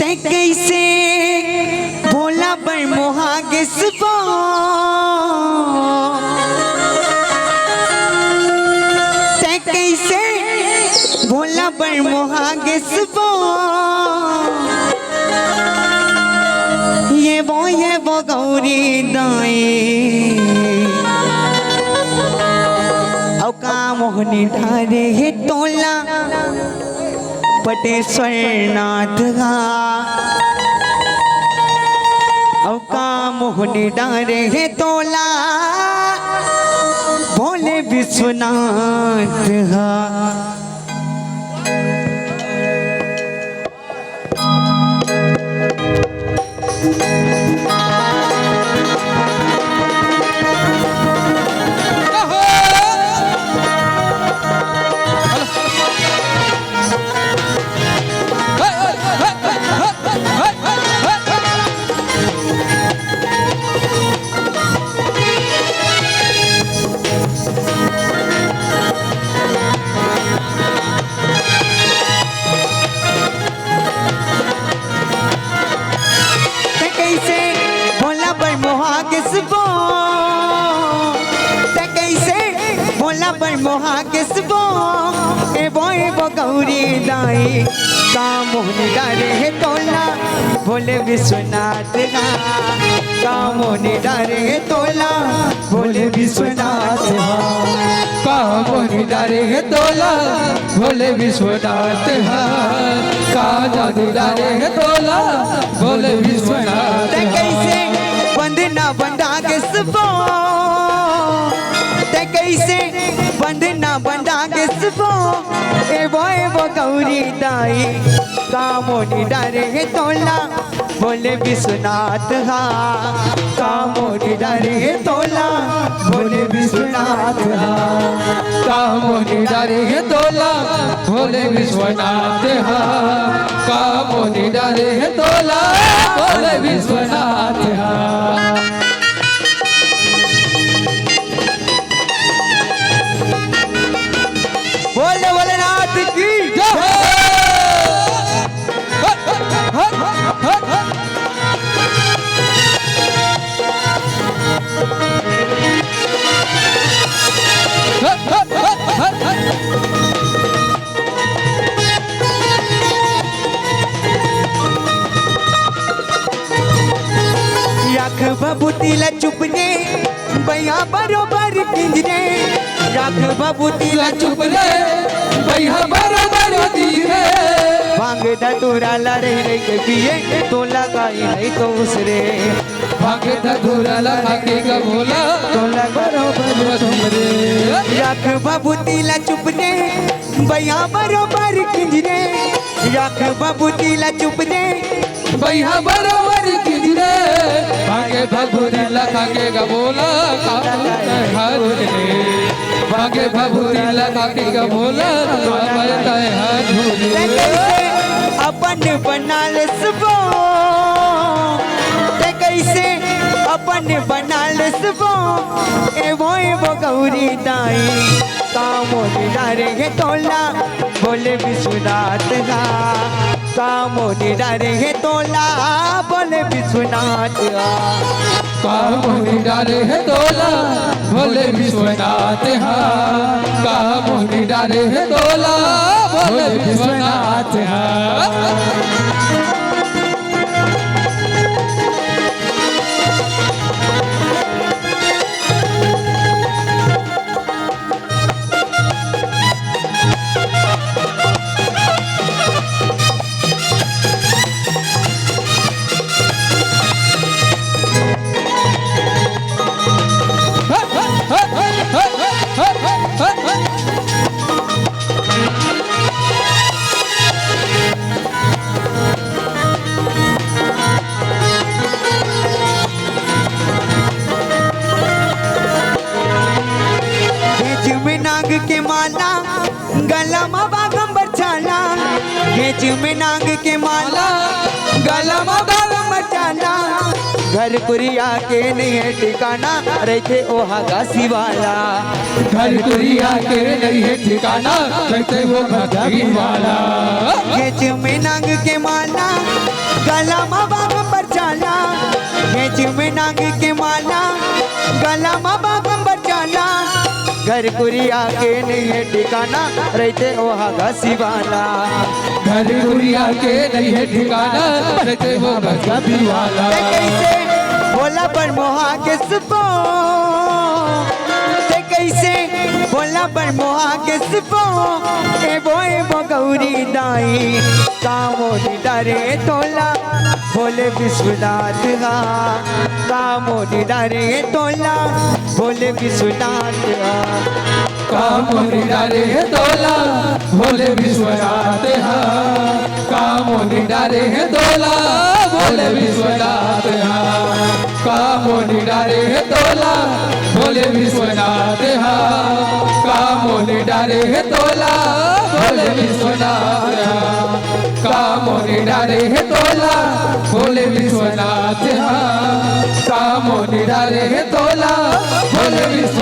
ते कैसे भोला पर मोहागे सुबह ते कैसे भोला पर मोहागे सुबह ये वो गौरी दाए औका मोहनी ढारे हे तोला पटेश्वर नाथ गा औका मोहनी डारे हे तोला भोले विश्वनाथ हा वो गौरी दाई का मोहनी डारे है तोला भोले विश्वनाथ का मोहनी डारे है तोला भोले विश्वनाथ का मोहनी डारे है तोला भोले विश्वनाथ का जादू डारे है तोला भोले विश्वनाथ कैसे बंदना बंदा के सबो ते कैसे बंदना बंदा के सबो वो गौरी दाई का मोनी डारे है तोला भोले विश्वनाथ हा का मोनी डारे है तोला भोले विश्वनाथ हा का मोनी डारे है तोला भोले विश्वनाथ हा का मोनी डारे है तोला भोले विश्वनाथ हा बोले भोलेनाथ की जय। राख बबूतीला चुपने भैया बरोबर किंजरे राख बबूतीला चुपने भैया बरोबर धीरे भांग धतूरा लरे रे के पिए तो लगाई नहीं तो उसरे भांग धतूरा लगा के बोला तो बरोबर तुमरे राख बबूतीला चुपने भैया बरोबर किंजरे राख बबूतीला चुपने भैया बरोबर किंजरे भागे भभूरी लगा के बोला हर भागे भभूरी लगा के बोला अपन बना ले सबो ते कैसे अपन बना ले सबो वो गौरी दाई कामो डारे है तोला बोले विश्वनाथ का कामो डारे है तोला बोले विश्वनाथ कामो डारे है तोला बोले विश्वनाथ कामो डारे है तोला बोले विश्वनाथ नाग के माला गला में बागंबर चाला गेज में नाग के माला गला में बागंबर चाला घर कुरिया के नहीं है ठिकाना रहते ओहा गासी वाला घर कुरिया के नहीं है ठिकाना रहते वो घाटी वाला खेच में नांग के माला गला माँ बाप पर चाला खेच में नांग के माला गला माँ बाप पर चाला घर कुरिया के नहीं है ठिकाना रहते ओहा घासी वाला घर कुरिया के नहीं है ठिकाना रहते वो घाटी वाला कैसे बोला पर मोहा के सुपो ते कैसे बोला पर मोहा के सुपो ए वो गौरी दाई कामोनी डरे तोला बोले विश्वनाथ हा कामोनी डरे तोला बोले विश्वनाथ हा कामोनी डारे है तोला बोले विश्वनाथ हा कामोनी डारे है तोला बोले विश्वनाथ हा कामोनी डारे है तोला बोले विश्वनाथ हा कामोनी डारे है तोला बोले विश्वनाथ हा कामोनी डारे है तोला बोले विश्वनाथ हा कामोनी डारे है तोला बोले विश्वनाथ